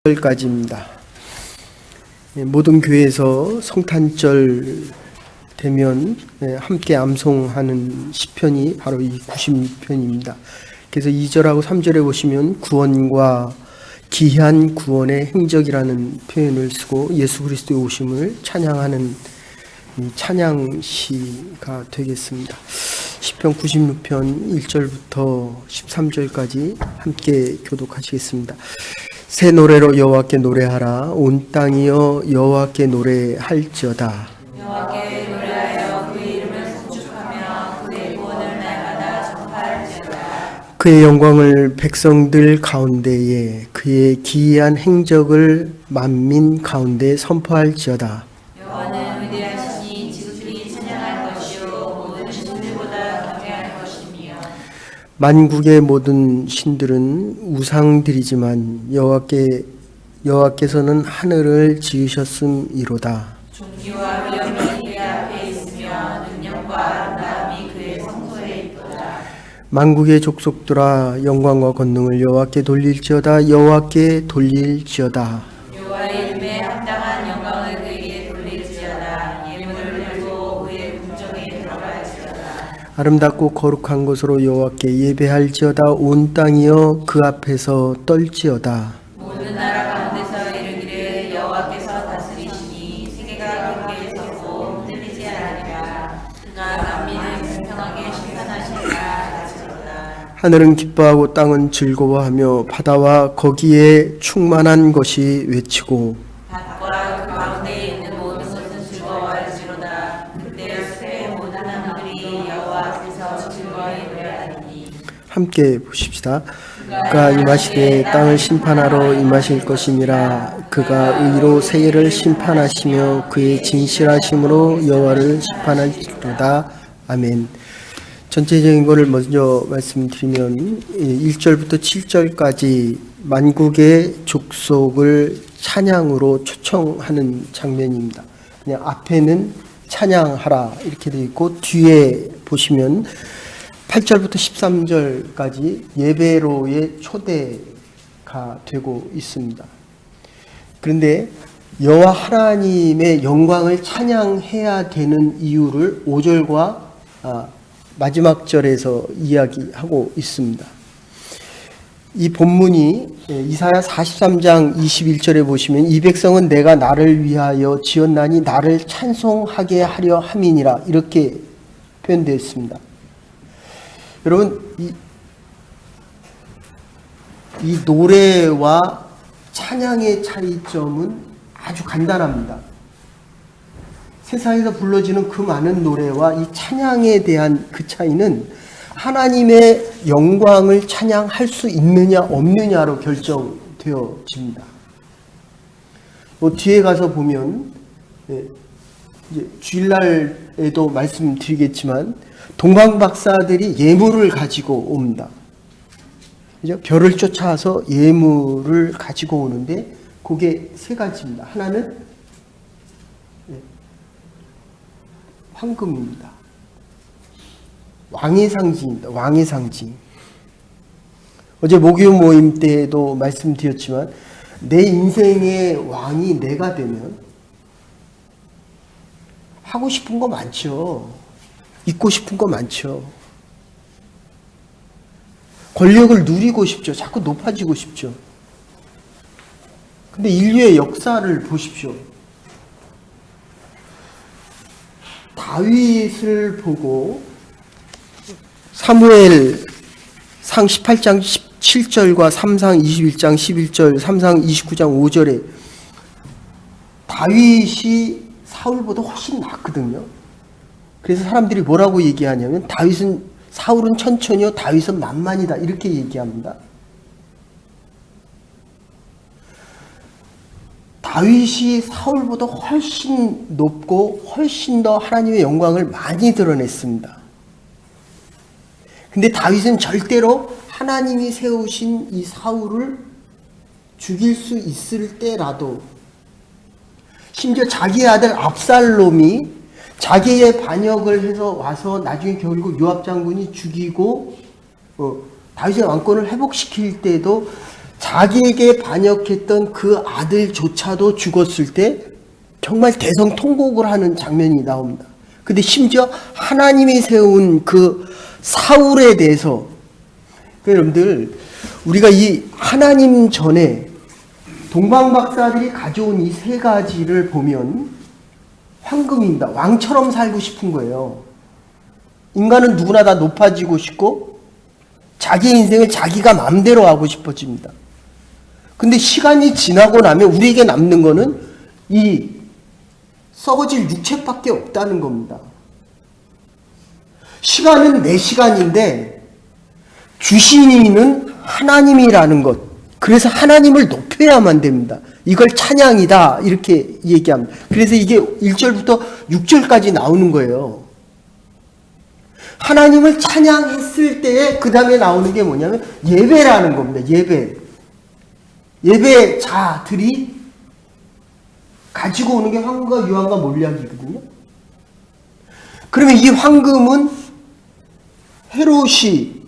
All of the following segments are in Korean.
까지입니다. 모든 교회에서 성탄절 되면 함께 암송하는 시편이 바로 이 96편입니다. 그래서 2절하고 3절에 보시면 구원과 기이한 구원의 행적이라는 표현을 쓰고 예수 그리스도의 오심을 찬양하는 찬양시가 되겠습니다. 시편 96편 1절부터 13절까지 함께 교독하시겠습니다. 새 노래로 여호와께 노래하라. 온 땅이여 여호와께 노래할지어다. 여호와께 노래하여 그의 이름을 송축하며 그의 구원을 날마다 전파할지어다. 그의 영광을 백성들 가운데에 그의 기이한 행적을 만민 가운데 선포할지어다. 여호와는 위대하시니 지극히 찬양할 것이요 모든 신들보다 경외할 것이며 만국의 모든 신들은 우상들이지만 여호와께서는 하늘을 지으셨음이로다. 존귀와 위엄이 그의 앞에 있으며 능력과 아름다움이 그의 성소에 있도다. 만국의 족속들아 영광과 권능을 여호와께 돌릴지어다. 여호와께 돌릴지어다. 여호와의 이름에 합당한 영광을 그에게 돌릴지어다. 예물을 들고 그의 궁정에 들어갈지어다. 아름답고 거룩한 것으로 여호와께 예배할지어다. 온 땅이여 그 앞에서 떨지어다. 모든 나라 가운데서 이르기를 여호와께서 다스리시니 세계가 경계에 서고 흔들리지 않으리라. 그가 만민을 공평하게 심판하시리라 하시도다. 하늘은 기뻐하고 땅은 즐거워하며 바다와 거기에 충만한 것이 외치고 밭과 그 가운데에 있는 모든 것은 즐거워할지로다. 그때 새 모든 나무들이 여호와 앞에서 즐거이 노래하리니. 함께 보십시다. 그가 임하시되 땅을 심판하러 임하실 것이니라. 그가 의로 세계를 심판하시며 그의 진실하심으로 여호와를 심판할지로다. 아멘. 전체적인 것을 먼저 말씀드리면 1절부터 7절까지 만국의 족속을 찬양으로 초청하는 장면입니다. 그냥 앞에는 찬양하라 이렇게 되어 있고 뒤에 보시면 8절부터 13절까지 예배로의 초대가 되고 있습니다. 그런데 여호와 하나님의 영광을 찬양해야 되는 이유를 5절과 마지막 절에서 이야기하고 있습니다. 이 본문이 이사야 43장 21절에 보시면 이 백성은 내가 나를 위하여 지었나니 나를 찬송하게 하려 함이니라 이렇게 표현되어 있습니다. 여러분 이 노래와 찬양의 차이점은 아주 간단합니다. 세상에서 불러지는 그 많은 노래와 이 찬양에 대한 그 차이는 하나님의 영광을 찬양할 수 있느냐 없느냐로 결정되어집니다. 뒤에 가서 보면 이제 주일날에도 말씀드리겠지만 동방 박사들이 예물을 가지고 옵니다. 그죠? 별을 쫓아서 예물을 가지고 오는데 그게 세 가지입니다. 하나는 황금입니다. 왕의 상징입니다. 왕의 상징. 어제 목요 모임 때도 말씀드렸지만 내 인생의 왕이 내가 되면 하고 싶은 거 많죠. 있고 싶은 거 많죠. 권력을 누리고 싶죠. 자꾸 높아지고 싶죠. 근데 인류의 역사를 보십시오. 다윗을 보고 사무엘상 18장 17절과 3상 21장 11절, 3상 29장 5절에 다윗이 사울보다 훨씬 낫거든요. 그래서 사람들이 뭐라고 얘기하냐면 사울은 천천히요 다윗은 만만이다 이렇게 얘기합니다. 다윗이 사울보다 훨씬 높고 훨씬 더 하나님의 영광을 많이 드러냈습니다. 근데 다윗은 절대로 하나님이 세우신 이 사울을 죽일 수 있을 때라도 심지어 자기의 아들 압살롬이 자기의 반역을 해서 와서 나중에 결국 요압 장군이 죽이고 다윗의 왕권을 회복시킬 때도 자기에게 반역했던 그 아들조차도 죽었을 때 정말 대성통곡을 하는 장면이 나옵니다. 근데 심지어 하나님이 세운 그 사울에 대해서, 여러분들, 우리가 이 하나님 전에 동방박사들이 가져온 이 세 가지를 보면 황금입니다. 왕처럼 살고 싶은 거예요. 인간은 누구나 다 높아지고 싶고 자기 인생을 자기가 마음대로 하고 싶어집니다. 근데 시간이 지나고 나면 우리에게 남는 거는 이 썩어질 육체밖에 없다는 겁니다. 시간은 내 시간인데 주신 이는 하나님이라는 것. 그래서 하나님을 높여야만 됩니다. 이걸 찬양이다 이렇게 얘기합니다. 그래서 이게 1절부터 6절까지 나오는 거예요. 하나님을 찬양했을 때에 그 다음에 나오는 게 뭐냐면 예배라는 겁니다. 예배자들이 가지고 오는 게 황금과 유황과 몰약이거든요. 그러면 이 황금은 헤롯이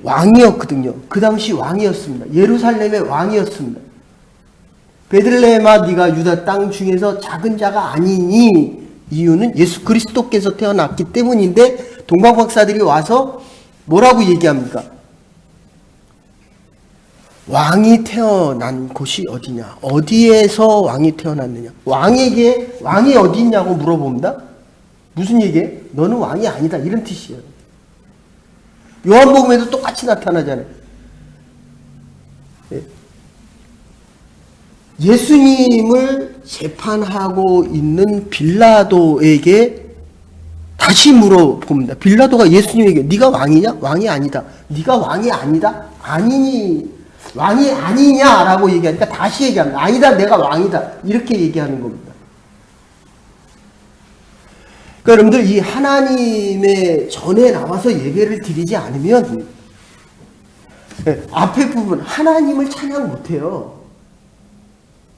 왕이었거든요. 그 당시 왕이었습니다. 예루살렘의 왕이었습니다. 베들레헴아 네가 유다 땅 중에서 작은 자가 아니니, 이유는 예수 그리스도께서 태어났기 때문인데 동방박사들이 와서 뭐라고 얘기합니까? 왕이 태어난 곳이 어디냐? 어디에서 왕이 태어났느냐? 왕에게 왕이 어디 있냐고 물어봅니다. 무슨 얘기예요? 너는 왕이 아니다 이런 뜻이에요. 요한복음에도 똑같이 나타나잖아요. 예수님을 재판하고 있는 빌라도에게 다시 물어봅니다. 빌라도가 예수님에게 네가 왕이냐? 왕이 아니다. 네가 왕이 아니다? 아니니 왕이 아니냐라고 얘기하니까 다시 얘기합니다. 아니다, 내가 왕이다. 이렇게 얘기하는 겁니다. 그러니까 여러분들 이 하나님의 전에 나와서 예배를 드리지 않으면 앞에 부분 하나님을 찬양 못해요.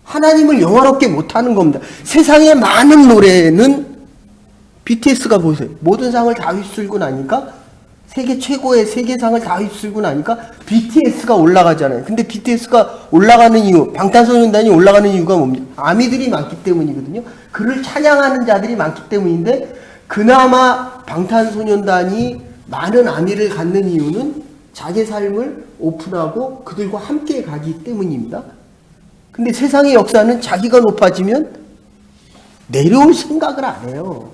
하나님을 영화롭게 못하는 겁니다. 세상의 많은 노래는 BTS가 보세요. 모든 상을 다 휩쓸고 나니까 세계 최고의 세계상을 다 휩쓸고 나니까 BTS가 올라가잖아요. 근데 BTS가 올라가는 이유, 방탄소년단이 올라가는 이유가 뭡니까? 아미들이 많기 때문이거든요. 그를 찬양하는 자들이 많기 때문인데 그나마 방탄소년단이 많은 아미를 갖는 이유는 자기 삶을 오픈하고 그들과 함께 가기 때문입니다. 근데 세상의 역사는 자기가 높아지면 내려올 생각을 안 해요.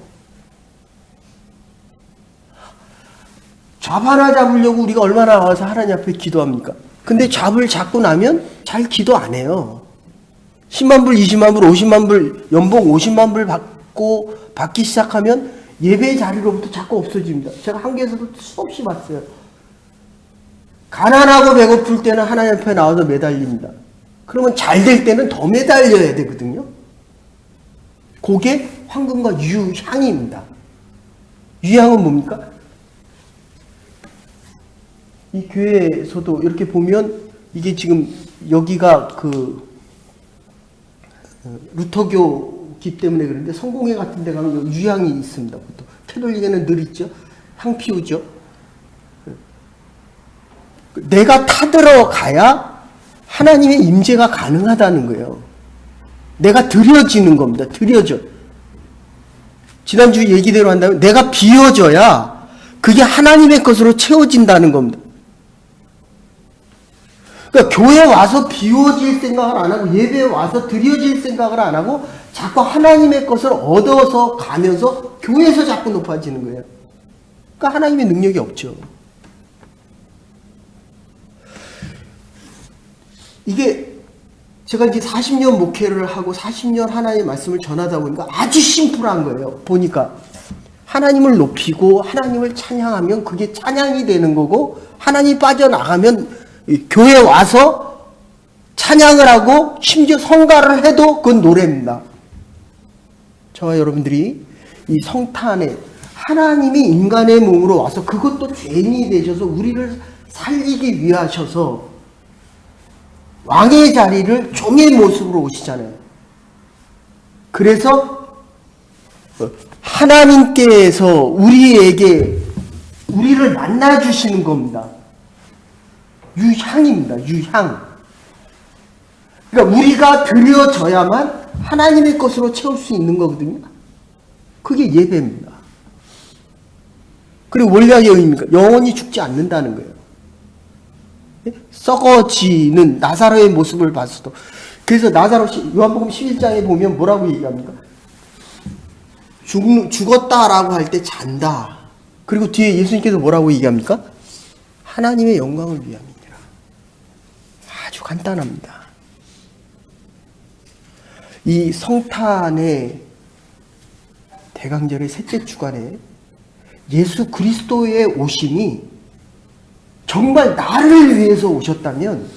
잡 하나 잡으려고 우리가 얼마나 와서 하나님 앞에 기도합니까? 근데 잡을 잡고 나면 잘 기도 안 해요. 10만 불, 20만 불, 50만 불, 연봉 50만 불 받기 시작하면 예배 자리로부터 자꾸 없어집니다. 제가 한국에서도 수없이 봤어요. 가난하고 배고플 때는 하나님 앞에 나와서 매달립니다. 그러면 잘 될 때는 더 매달려야 되거든요. 그게 황금과 유향입니다. 유향은 뭡니까? 이 교회에서도 이렇게 보면 이게 지금 여기가 그 루터교기 때문에 그런데 성공회 같은 데 가면 유향이 있습니다. 보통 캐톨릭에는 늘 있죠. 향 피우죠. 내가 타들어가야 하나님의 임재가 가능하다는 거예요. 내가 드려지는 겁니다. 드려져. 지난주 얘기대로 한다면 내가 비워져야 그게 하나님의 것으로 채워진다는 겁니다. 그러니까 교회에 와서 비워질 생각을 안 하고 예배에 와서 드려질 생각을 안 하고 자꾸 하나님의 것을 얻어서 가면서 교회에서 자꾸 높아지는 거예요. 그러니까 하나님의 능력이 없죠. 이게 제가 이제 40년 목회를 하고 40년 하나님의 말씀을 전하다 보니까 아주 심플한 거예요. 보니까 하나님을 높이고 하나님을 찬양하면 그게 찬양이 되는 거고, 하나님이 빠져나가면 교회에 와서 찬양을 하고 심지어 성가를 해도 그건 노래입니다. 저와 여러분들이 이 성탄에 하나님이 인간의 몸으로 와서 그것도 죄인이 되셔서 우리를 살리기 위하셔서 왕의 자리를 종의 모습으로 오시잖아요. 그래서 하나님께서 우리에게 우리를 만나 주시는 겁니다. 유향입니다. 유향. 그러니까 우리가 드려져야만 하나님의 것으로 채울 수 있는 거거든요. 그게 예배입니다. 그리고 원래의 의미입니까? 영원히 죽지 않는다는 거예요. 썩어지는 나사로의 모습을 봤어도. 그래서 나사로 요한복음 11장에 보면 뭐라고 얘기합니까? 죽었다라고 할 때 잔다. 그리고 뒤에 예수님께서 뭐라고 얘기합니까? 하나님의 영광을 위함이니라. 아주 간단합니다. 이 성탄의 대강절의 셋째 주간에 예수 그리스도의 오심이 정말 나를 위해서 오셨다면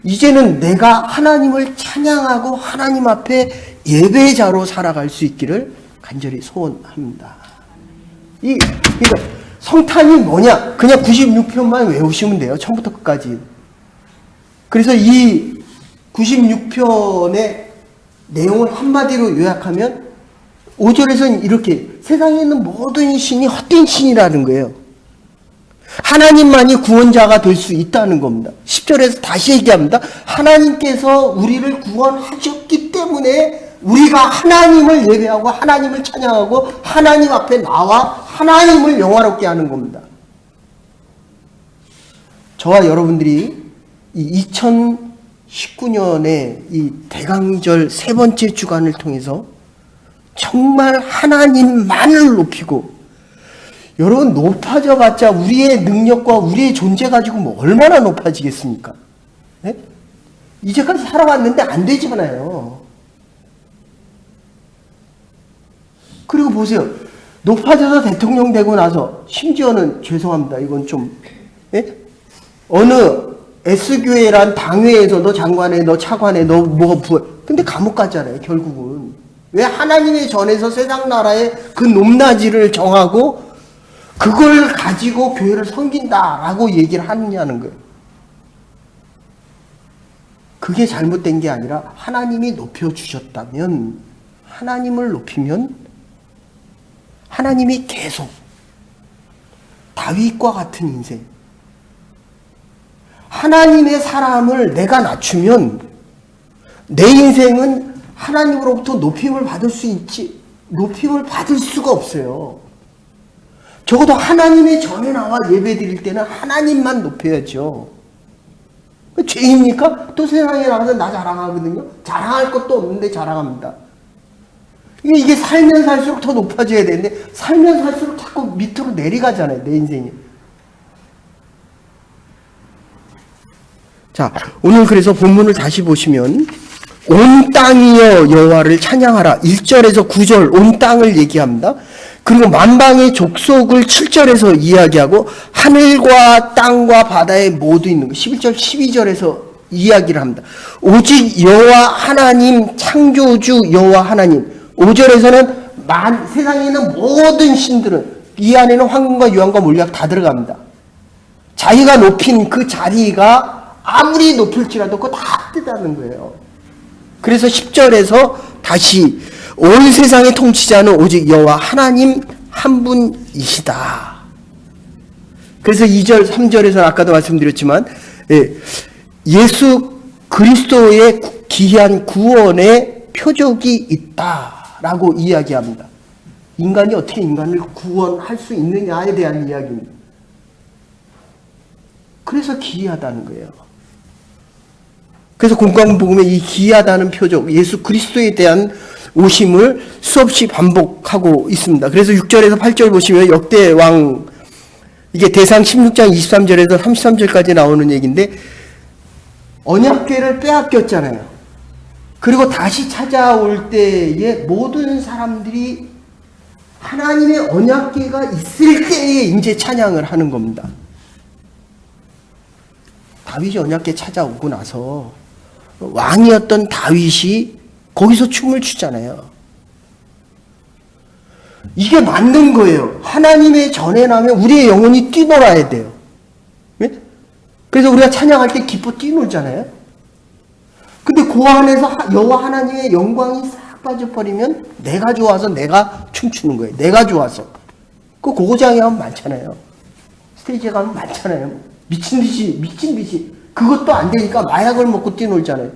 이제는 내가 하나님을 찬양하고 하나님 앞에 예배자로 살아갈 수 있기를 간절히 소원합니다. 그러니까 성탄이 뭐냐? 그냥 96편만 외우시면 돼요. 처음부터 끝까지. 그래서 이 96편의 내용을 한마디로 요약하면 5절에서는 이렇게 세상에 있는 모든 신이 헛된 신이라는 거예요. 하나님만이 구원자가 될 수 있다는 겁니다. 10절에서 다시 얘기합니다. 하나님께서 우리를 구원하셨기 때문에 우리가 하나님을 예배하고 하나님을 찬양하고 하나님 앞에 나와 하나님을 영화롭게 하는 겁니다. 저와 여러분들이 이 2019년의 이 대강절 세 번째 주간을 통해서 정말 하나님만을 높이고, 여러분 높아져 봤자 우리의 능력과 우리의 존재 가지고 뭐 얼마나 높아지겠습니까? 네? 이제까지 살아왔는데 안 되잖아요. 그리고 보세요. 높아져서 대통령 되고 나서 심지어는 죄송합니다. 이건 좀 어느 S교회란 당회에서 너 장관해, 너 차관해, 너 뭐가 부해. 근데 감옥 갔잖아요. 결국은. 왜? 하나님의 전에서 세상 나라의 그 높낮이를 정하고 그걸 가지고 교회를 섬긴다라고 얘기를 하느냐는 거예요. 그게 잘못된 게 아니라 하나님이 높여주셨다면, 하나님을 높이면 하나님이 계속 다윗과 같은 인생, 하나님의 사람을 내가 낮추면 내 인생은 하나님으로부터 높임을 받을 수 있지, 높임을 받을 수가 없어요. 적어도 하나님의 전에 나와 예배 드릴 때는 하나님만 높여야죠. 죄입니까? 또 세상에 나가서 나 자랑하거든요. 자랑할 것도 없는데 자랑합니다. 이게 살면 살수록 더 높아져야 되는데 살면 살수록 자꾸 밑으로 내려가잖아요. 내 인생이. 자, 오늘 그래서 본문을 다시 보시면 온 땅이여 여호와를 찬양하라. 1절에서 9절 온 땅을 얘기합니다. 그리고 만방의 족속을 7절에서 이야기하고 하늘과 땅과 바다에 모두 있는 거 11절 12절에서 이야기를 합니다. 오직 여호와 하나님 창조주 여호와 하나님. 5절에서는 세상에 있는 모든 신들은, 이 안에는 황금과 유황과 몰약 다 들어갑니다. 자기가 높인 그 자리가 아무리 높을지라도 그거 다 뜨다는 거예요. 그래서 10절에서 다시 온 세상의 통치자는 오직 여호와 하나님 한 분이시다. 그래서 2절 3절에서 아까도 말씀드렸지만 예수 그리스도의 기이한 구원의 표적이 있다라고 이야기합니다. 인간이 어떻게 인간을 구원할 수 있느냐에 대한 이야기입니다. 그래서 기이하다는 거예요. 그래서 공강복음에 이 기이하다는 표적, 예수 그리스도에 대한 오심을 수없이 반복하고 있습니다. 그래서 6절에서 8절 보시면 역대 왕, 이게 대상 16장 23절에서 33절까지 나오는 얘기인데, 언약궤를 빼앗겼잖아요. 그리고 다시 찾아올 때에 모든 사람들이 하나님의 언약궤가 있을 때에 이제 찬양을 하는 겁니다. 다윗이 언약궤 찾아오고 나서 왕이었던 다윗이 거기서 춤을 추잖아요. 이게 맞는 거예요. 하나님의 전에 나면 우리의 영혼이 뛰놀아야 돼요. 네? 그래서 우리가 찬양할 때 기뻐 뛰놀잖아요. 근데 그 안에서 여호와 하나님의 영광이 싹 빠져버리면 내가 좋아서 내가 춤추는 거예요. 내가 좋아서. 그 고고장에 가면 많잖아요. 스테이지에 가면 많잖아요. 미친 듯이 그것도 안 되니까 마약을 먹고 뛰놀잖아요.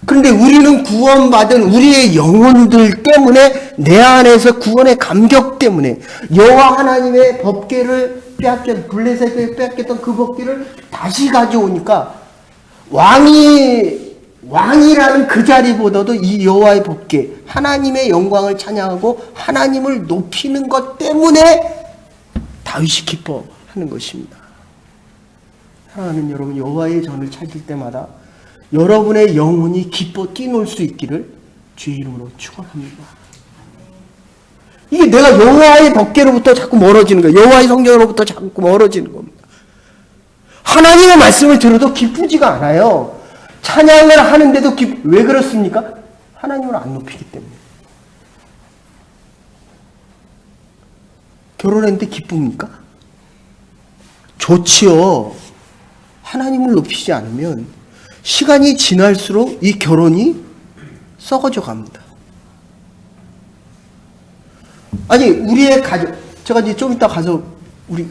그런데 우리는 구원받은 우리의 영혼들 때문에 내 안에서 구원의 감격 때문에 여호와 하나님의 법궤를 블레셋을 빼앗겼던 그 법궤를 다시 가져오니까 왕이라는 그 자리보다도 이 여호와의 법궤 하나님의 영광을 찬양하고 하나님을 높이는 것 때문에 다윗이 기뻐하는 것입니다. 사랑하는 여러분, 여호와의 전을 찾을 때마다 여러분의 영혼이 기뻐 뛰놀 수 있기를 주의 이름으로 축원합니다. 이게 내가 여호와의 법궤로부터 자꾸 멀어지는 거예요. 여호와의 성전으로부터 자꾸 멀어지는 겁니다. 하나님의 말씀을 들어도 기쁘지가 않아요. 찬양을 하는데도 왜 그렇습니까? 하나님을 안 높이기 때문에. 결혼했는데 기쁩니까? 좋지요. 하나님을 높이지 않으면 시간이 지날수록 이 결혼이 썩어져 갑니다. 아니, 우리의 가족, 제가 이제 좀 이따 가서 우리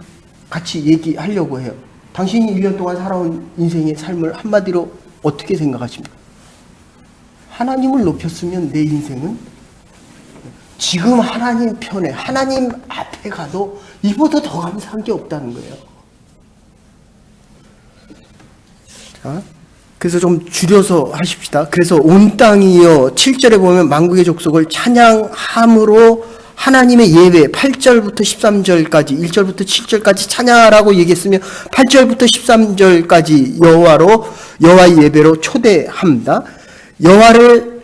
같이 얘기하려고 해요. 당신이 1년 동안 살아온 인생의 삶을 한마디로 어떻게 생각하십니까? 하나님을 높였으면 내 인생은 지금 하나님 편에, 하나님 앞에 가도 이보다 더 감사한 게 없다는 거예요. 자, 그래서 좀 줄여서 하십시다. 그래서 온 땅이여 7절에 보면 만국의 족속을 찬양함으로 하나님의 예배 8절부터 13절까지 1절부터 7절까지 찬양하라고 얘기했으면 8절부터 13절까지 여호와의 예배로 초대합니다. 여호와를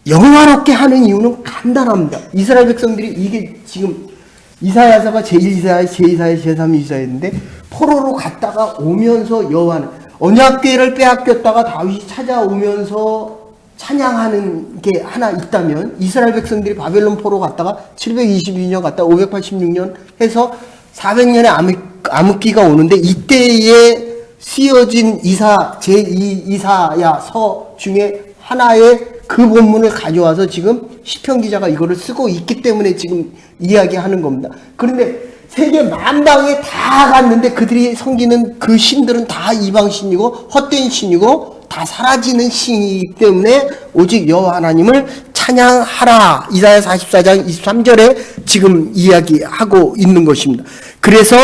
영화롭게 하는 이유는 간단합니다. 이스라엘 백성들이 이게 지금 이사야서가 제1이사야, 제2사야, 제3이사야인데 포로로 갔다가 오면서 여호와는 언약궤를 빼앗겼다가 다윗이 찾아오면서 찬양하는 게 하나 있다면 이스라엘 백성들이 바벨론 포로 갔다가 722년 갔다가 586년 해서 400년의 암흑기가 오는데 이때에 쓰여진 제2이사야서 중에 하나의 그 본문을 가져와서 지금 시편 기자가 이거를 쓰고 있기 때문에 지금 이야기하는 겁니다. 그런데 세계 만방에 다 갔는데 그들이 섬기는 그 신들은 다 이방신이고 헛된 신이고 다 사라지는 신이기 때문에 오직 여호와 하나님을 찬양하라. 이사야 44장 23절에 지금 이야기하고 있는 것입니다. 그래서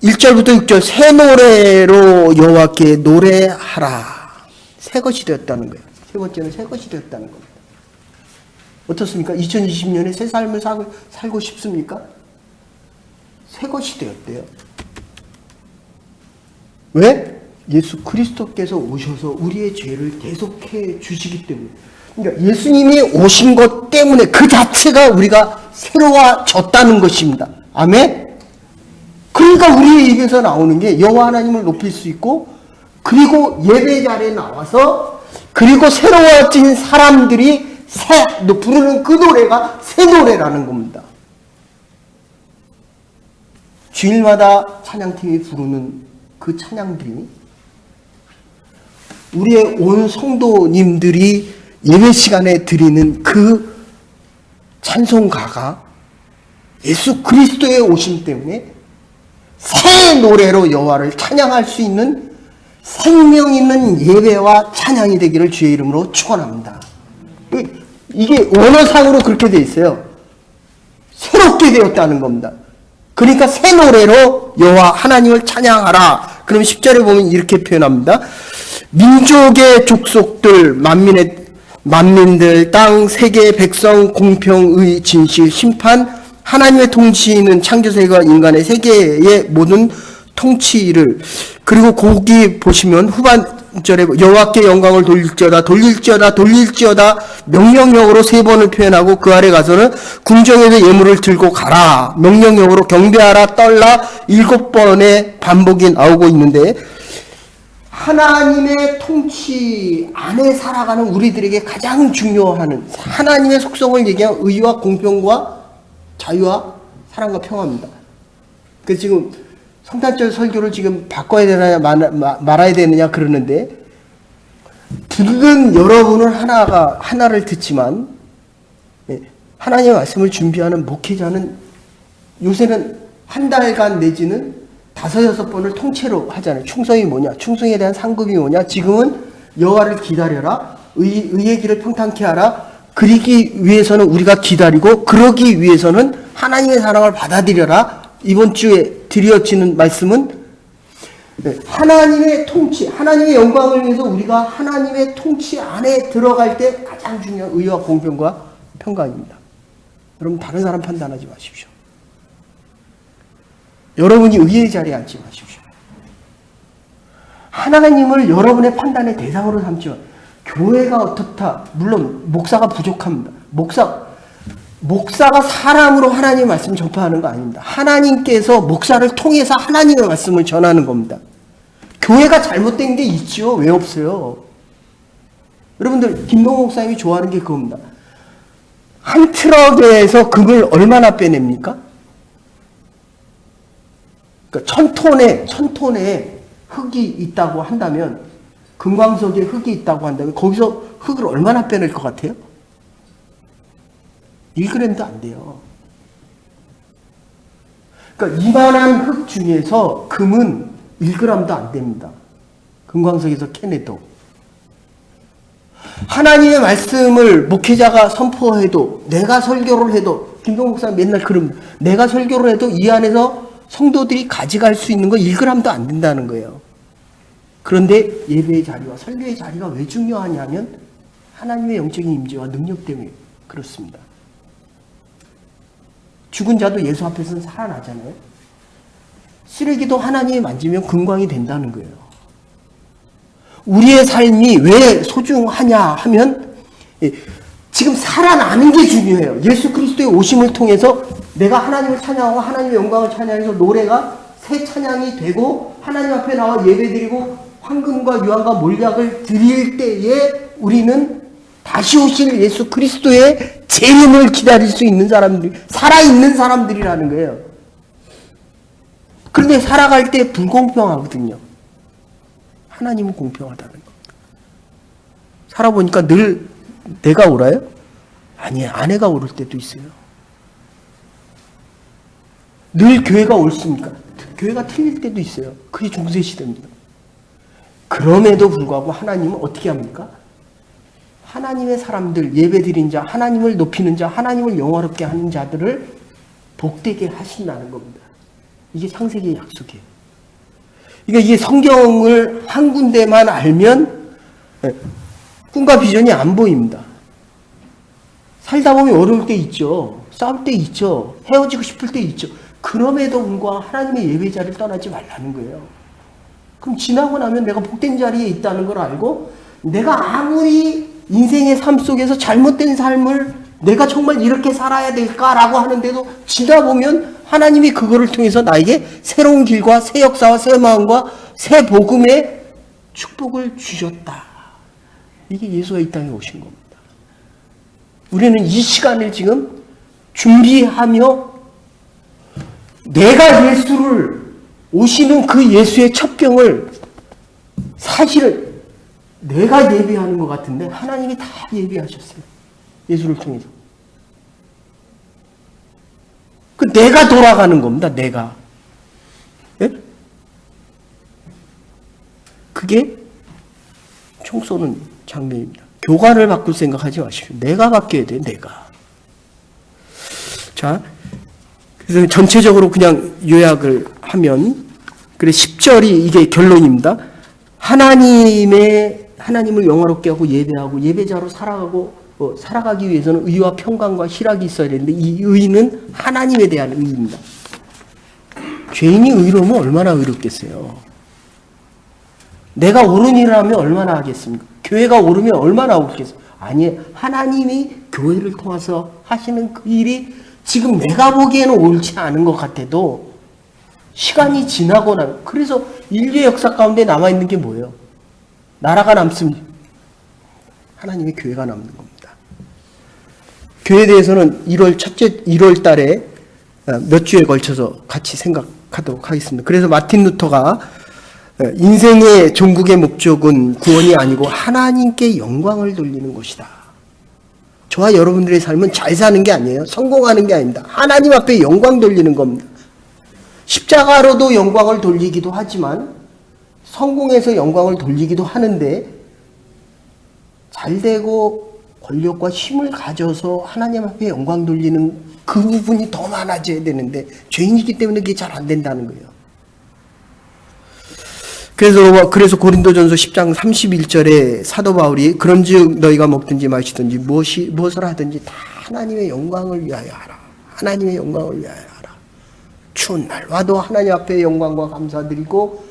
1절부터 6절 새 노래로 여호와께 노래하라. 새 것이 되었다는 거예요. 세 번째는 새 것이 되었다는 겁니다. 어떻습니까? 2020년에 새 삶을 살고 싶습니까? 새 것이 되었대요. 왜? 예수 그리스도께서 오셔서 우리의 죄를 대속해 주시기 때문에. 그러니까 예수님이 오신 것 때문에 그 자체가 우리가 새로워졌다는 것입니다. 아멘? 그러니까 우리의 입에서 나오는 게 여호와 하나님을 높일 수 있고, 그리고 예배 자리에 나와서, 그리고 새로워진 사람들이 부르는 그 노래가 새 노래라는 겁니다. 주일마다 찬양팀이 부르는 그 찬양들이 우리의 온 성도님들이 예배 시간에 드리는 그 찬송가가 예수 그리스도의 오심 때문에 새 노래로 여호와를 찬양할 수 있는 생명 있는 예배와 찬양이 되기를 주의 이름으로 축원합니다. 이게 원어상으로 그렇게 돼 있어요. 새롭게 되었다는 겁니다. 그러니까 새 노래로 여호와 하나님을 찬양하라. 그럼 10절에 보면 이렇게 표현합니다. 민족의 족속들, 만민들, 땅, 세계, 백성, 공평의 진실, 심판, 하나님의 통치는 창조세계와 인간의 세계의 모든 통치를, 그리고 거기 보시면 후반절에 여호와께 영광을 돌릴지어다 명령형으로 3번을 표현하고 그 아래 가서는 궁정에서 예물을 들고 가라, 명령형으로 경배하라, 떨라 7번의 반복이 나오고 있는데, 하나님의 통치 안에 살아가는 우리들에게 가장 중요한 하나님의 속성을 얘기한 의와 공평과 자유와 사랑과 평화입니다. 그래서 지금 성탄절 설교를 지금 바꿔야 되느냐 말아야 되느냐 그러는데, 듣는 여러분은 하나를 듣지만 하나님의 말씀을 준비하는 목회자는 요새는 한 달간 내지는 5-6번을 통째로 하잖아요. 충성이 뭐냐? 충성에 대한 상급이 뭐냐? 지금은 여호와를 기다려라. 의의 길을 평탄케 하라. 그러기 위해서는 우리가 기다리고 그러기 위해서는 하나님의 사랑을 받아들여라. 이번 주에 드려지는 말씀은 하나님의 통치, 하나님의 영광을 위해서 우리가 하나님의 통치 안에 들어갈 때 가장 중요한 의와 공평과 평강입니다. 여러분 다른 사람 판단하지 마십시오. 여러분이 의의 자리에 앉지 마십시오. 하나님을 여러분의 판단의 대상으로 삼지 마. 교회가 어떻다. 물론 목사가 부족합니다. 목사가 사람으로 하나님의 말씀 전파하는 거 아닙니다. 하나님께서 목사를 통해서 하나님의 말씀을 전하는 겁니다. 교회가 잘못된 게 있죠. 왜 없어요? 여러분들 김동호 목사님이 좋아하는 게 그겁니다. 한 트럭에서 금을 얼마나 빼냅니까? 그러니까 1000톤의 흙이 있다고 한다면, 금광석에 흙이 있다고 한다면 거기서 흙을 얼마나 빼낼 것 같아요? 1g도 안 돼요. 그러니까 이만한 흙 중에서 금은 1g도 안 됩니다. 금광석에서 캐내도. 하나님의 말씀을 목회자가 선포해도, 내가 설교를 해도, 김동욱 목사님 맨날 그럽니다. 내가 설교를 해도 이 안에서 성도들이 가져갈 수 있는 거 1g도 안 된다는 거예요. 그런데 예배의 자리와 설교의 자리가 왜 중요하냐면 하나님의 영적인 임재와 능력 때문에 그렇습니다. 죽은 자도 예수 앞에서는 살아나잖아요. 쓰레기도 하나님이 만지면 금광이 된다는 거예요. 우리의 삶이 왜 소중하냐 하면 지금 살아나는 게 중요해요. 예수 그리스도의 오심을 통해서 내가 하나님을 찬양하고 하나님의 영광을 찬양해서 노래가 새 찬양이 되고 하나님 앞에 나와 예배드리고 황금과 유황과 몰약을 드릴 때에 우리는 다시 오실 예수 그리스도의 재림을 기다릴 수 있는 사람들, 살아있는 사람들이라는 거예요. 그런데 살아갈 때 불공평하거든요. 하나님은 공평하다는 겁니다. 살아보니까 늘 내가 옳아요? 아니에요. 아내가 옳을 때도 있어요. 늘 교회가 옳습니까? 교회가 틀릴 때도 있어요. 그게 중세시대입니다. 그럼에도 불구하고 하나님은 어떻게 합니까? 하나님의 사람들, 예배드린 자, 하나님을 높이는 자, 하나님을 영화롭게 하는 자들을 복되게 하신다는 겁니다. 이게 창세기의 약속이에요. 그러니까 이게 성경을 한 군데만 알면 꿈과 비전이 안 보입니다. 살다 보면 어려울 때 있죠. 싸울 때 있죠. 헤어지고 싶을 때 있죠. 그럼에도 불구하고 하나님의 예배 자리를 떠나지 말라는 거예요. 그럼 지나고 나면 내가 복된 자리에 있다는 걸 알고 내가 아무리 인생의 삶 속에서 잘못된 삶을 내가 정말 이렇게 살아야 될까라고 하는데도 지나보면 하나님이 그거를 통해서 나에게 새로운 길과 새 역사와 새 마음과 새 복음의 축복을 주셨다. 이게 예수가 이 땅에 오신 겁니다. 우리는 이 시간을 지금 준비하며 내가 예수를 오시는 그 예수의 첩경을 사실은 내가 예비하는 것 같은데 하나님이 다 예비하셨어요. 예수를 통해서. 그 내가 돌아가는 겁니다. 내가. 예? 그게 총 쏘는 장면입니다. 교관을 바꿀 생각하지 마십시오. 내가 바뀌어야 돼요. 내가. 자, 그래서 전체적으로 그냥 요약을 하면 그래 10절이 이게 결론입니다. 하나님을 영화롭게 하고 예배하고 예배자로 살아가기 위해서는 의와 평강과 희락이 있어야 되는데 이 의는 하나님에 대한 의입니다. 죄인이 의로우면 얼마나 의롭겠어요. 내가 옳은 일을 하면 얼마나 하겠습니까? 교회가 옳으면 얼마나 옳겠어요. 아니에요. 하나님이 교회를 통해서 하시는 그 일이 지금 내가 보기에는 옳지 않은 것 같아도 시간이 지나고 나면, 그래서 인류의 역사 가운데 남아있는 게 뭐예요? 나라가 남습니다. 하나님의 교회가 남는 겁니다. 교회에 대해서는 1월 달에 몇 주에 걸쳐서 같이 생각하도록 하겠습니다. 그래서 마틴 루터가 인생의 종국의 목적은 구원이 아니고 하나님께 영광을 돌리는 것이다. 저와 여러분들의 삶은 잘 사는 게 아니에요. 성공하는 게 아닙니다. 하나님 앞에 영광 돌리는 겁니다. 십자가로도 영광을 돌리기도 하지만 성공해서 영광을 돌리기도 하는데 잘되고 권력과 힘을 가져서 하나님 앞에 영광 돌리는 그 부분이 더 많아져야 되는데 죄인이기 때문에 그게 잘 안 된다는 거예요. 그래서 고린도전서 10장 31절에 사도 바울이 그런즉 너희가 먹든지 마시든지 무엇을 하든지 다 하나님의 영광을 위하여 하라. 하나님의 영광을 위하여 하라. 추운 날 와도 하나님 앞에 영광과 감사드리고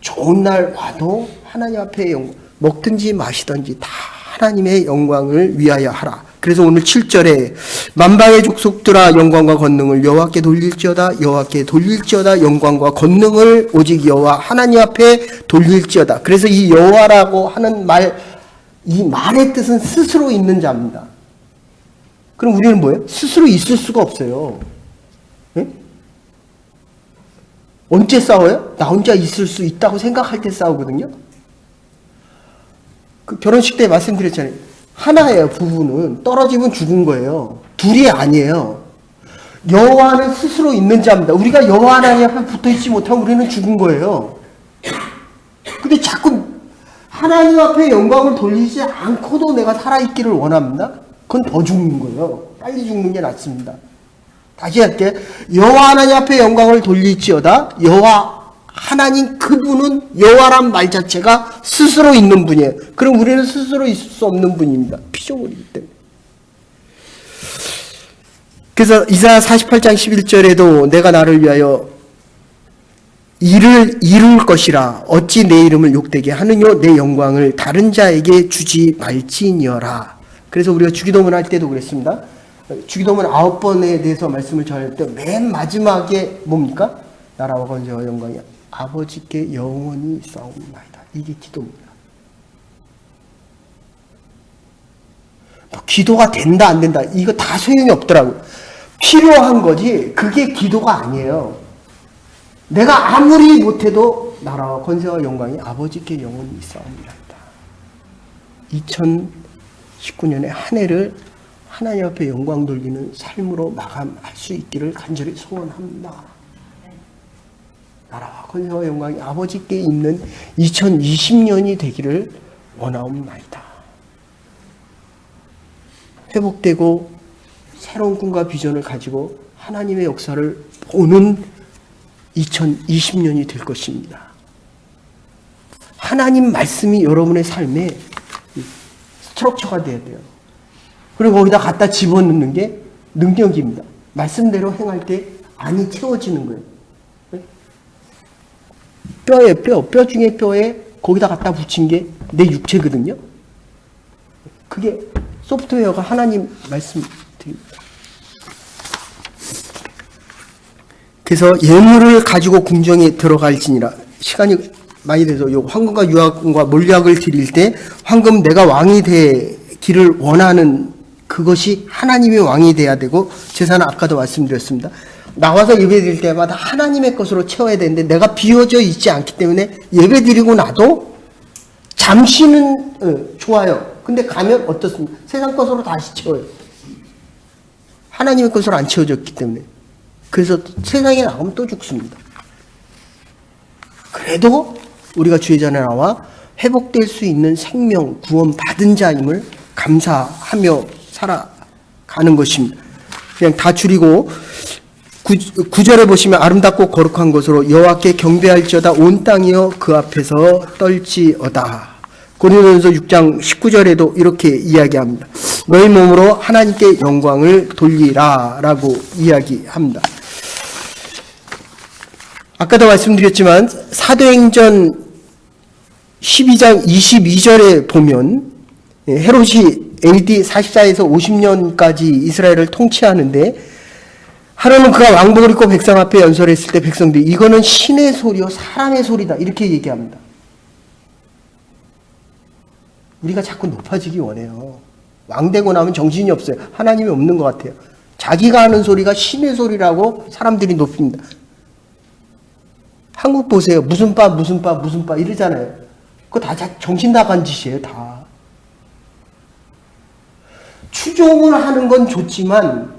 좋은 날 와도 하나님 앞에 먹든지 마시든지 다 하나님의 영광을 위하여 하라. 그래서 오늘 7절에 만방의 족속들아 영광과 권능을 여호와께 돌릴지어다. 여호와께 돌릴지어다. 영광과 권능을 오직 여호와 하나님 앞에 돌릴지어다. 그래서 이 여호와라고 하는 이 말의 뜻은 스스로 있는 자입니다. 그럼 우리는 뭐예요? 스스로 있을 수가 없어요. 네? 언제 싸워요? 나 혼자 있을 수 있다고 생각할 때 싸우거든요. 그 결혼식 때 말씀드렸잖아요. 하나예요. 부부는 떨어지면 죽은 거예요. 둘이 아니에요. 여호와는 스스로 있는 자입니다. 우리가 여호와 하나님 앞에 붙어있지 못하면 우리는 죽은 거예요. 근데 자꾸 하나님 앞에 영광을 돌리지 않고도 내가 살아있기를 원합니다. 그건 더 죽는 거예요. 빨리 죽는 게 낫습니다. 다시 할게. 여호와 하나님 앞에 영광을 돌릴지어다. 여호와 하나님 그분은 여호와란 말 자체가 스스로 있는 분이에요. 그럼 우리는 스스로 있을 수 없는 분입니다. 피조물이기 때문에. 그래서 이사야 48장 11절에도 내가 나를 위하여 일을 이룰 것이라 어찌 내 이름을 욕되게 하느뇨 내 영광을 다른 자에게 주지 말지니어라. 그래서 우리가 주기도문 할 때도 그랬습니다. 주기도문 9번에 대해서 말씀을 전할 때 맨 마지막에 뭡니까? 나라와 권세와 영광이 아버지께 영원히 싸움나이다. 이게 기도입니다. 뭐 기도가 된다 안 된다 이거 다 소용이 없더라고요. 필요한 거지 그게 기도가 아니에요. 내가 아무리 못해도 나라와 권세와 영광이 아버지께 영원히 싸움나이다. 2019년의 한 해를 하나님 앞에 영광 돌리는 삶으로 마감할 수 있기를 간절히 소원합니다. 나라와 권세와 영광이 아버지께 있는 2020년이 되기를 원하옵나이다. 회복되고 새로운 꿈과 비전을 가지고 하나님의 역사를 보는 2020년이 될 것입니다. 하나님 말씀이 여러분의 삶에 스트럭처가 돼야 돼요. 그리고 거기다 갖다 집어넣는 게 능력입니다. 말씀대로 행할 때 안이 채워지는 거예요. 뼈 중에 뼈에 거기다 갖다 붙인 게 내 육체거든요. 그게 소프트웨어가 하나님 말씀드립니다. 그래서 예물을 가지고 궁정에 들어갈지니라. 시간이 많이 돼서 요 황금과 유황과 몰약을 드릴 때 황금 내가 왕이 되기를 원하는 그것이 하나님의 왕이 돼야 되고 제사는 아까도 말씀드렸습니다. 나와서 예배드릴 때마다 하나님의 것으로 채워야 되는데 내가 비워져 있지 않기 때문에 예배드리고 나도 잠시는 좋아요. 근데 가면 어떻습니까? 세상 것으로 다시 채워요. 하나님의 것으로 안 채워졌기 때문에. 그래서 세상에 나가면 또 죽습니다. 그래도 우리가 주의 전에 나와 회복될 수 있는 생명, 구원 받은 자임을 감사하며 살아가는 것입니다. 그냥 다 줄이고 9절에 보시면 아름답고 거룩한 것으로 여호와께 경배할지어다 온 땅이여 그 앞에서 떨지어다. 고린도전서 6장 19절에도 이렇게 이야기합니다. 너희 몸으로 하나님께 영광을 돌리라 라고 이야기합니다. 아까도 말씀드렸지만 사도행전 12장 22절에 보면 헤롯이 AD 44에서 50년까지 이스라엘을 통치하는데 하루는 그가 왕복을 입고 백성 앞에 연설했을 때 백성들이 이거는 신의 소리요 사람의 소리다 이렇게 얘기합니다. 우리가 자꾸 높아지기 원해요. 왕 되고 나면 정신이 없어요. 하나님이 없는 것 같아요. 자기가 하는 소리가 신의 소리라고 사람들이 높입니다. 한국 보세요. 무슨 바 이러잖아요. 그거 다 정신 나간 짓이에요. 다. 추종을 하는 건 좋지만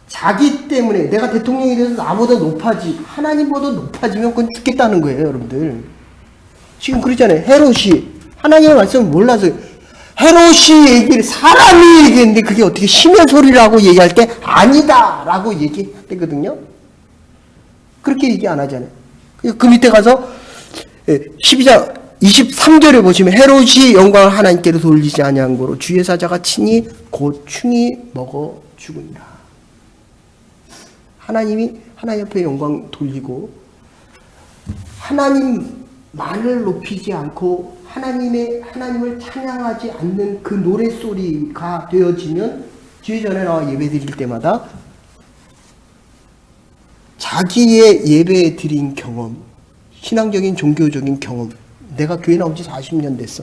자기 때문에 내가 대통령이 돼서 나보다 높아지 하나님보다 높아지면 그건 죽겠다는 거예요, 여러분들. 지금 그러잖아요. 헤롯이 하나님의 말씀을 몰라서 헤롯이 얘기를 사람이 얘기했는데 그게 어떻게 심의 소리라고 얘기할 게 아니다라고 얘기했거든요. 그렇게 얘기 안 하잖아요. 그 밑에 가서 12장 23절에 보시면 헤롯이 영광을 하나님께로 돌리지 아니한 고로 주의 사자가 친히 곧 충이 먹어 죽으니라. 하나님 앞에 영광 돌리고 하나님만을 높이지 않고 하나님을 찬양하지 않는 그 노랫소리가 되어지면 주의전에 나와 예배 드릴 때마다 자기의 예배 드린 경험, 신앙적인 종교적인 경험, 내가 교회 나온 지 40년 됐어.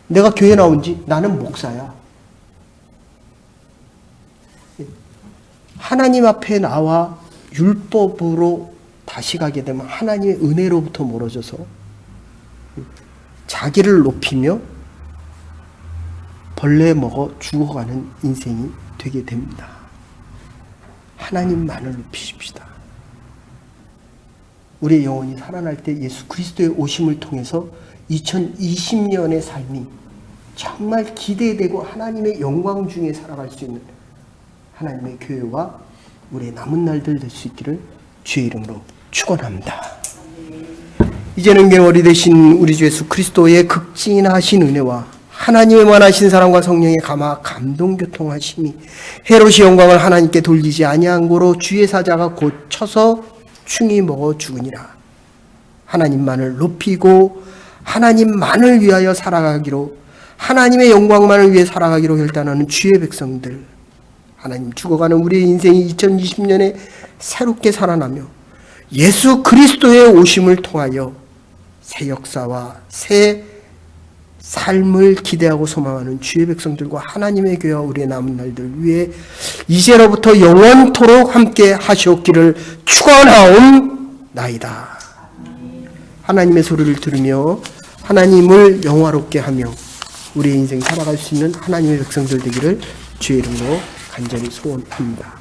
내가 교회 나온 지 나는 목사야. 하나님 앞에 나와 율법으로 다시 가게 되면 하나님의 은혜로부터 멀어져서 자기를 높이며 벌레 먹어 죽어가는 인생이 되게 됩니다. 하나님만을 높이십시다. 우리의 영혼이 살아날 때 예수 그리스도의 오심을 통해서 2020년의 삶이 정말 기대되고 하나님의 영광 중에 살아갈 수 있는 하나님의 교회와 우리의 남은 날들 될 수 있기를 주의 이름으로 축원합니다. 이제는 경월이 되신 우리 주 예수 그리스도의 극진하신 은혜와 하나님의 원하신 사랑과 성령의 감동 교통하심이 헤롯이 영광을 하나님께 돌리지 아니한 고로 주의 사자가 곧 쳐서 충이 먹어 죽으니라. 하나님만을 높이고 하나님만을 위하여 살아가기로, 하나님의 영광만을 위해 살아가기로 결단하는 주의 백성들, 하나님 죽어가는 우리의 인생이 2020년에 새롭게 살아나며 예수 그리스도의 오심을 통하여 새 역사와 새 삶을 기대하고 소망하는 주의 백성들과 하나님의 교회와 우리의 남은 날들 위해 이제로부터 영원토록 함께 하시옵기를 축원하옵나이다. 하나님의 소리를 들으며 하나님을 영화롭게 하며 우리의 인생 살아갈 수 있는 하나님의 백성들 되기를 주의 이름으로 간절히 소원합니다.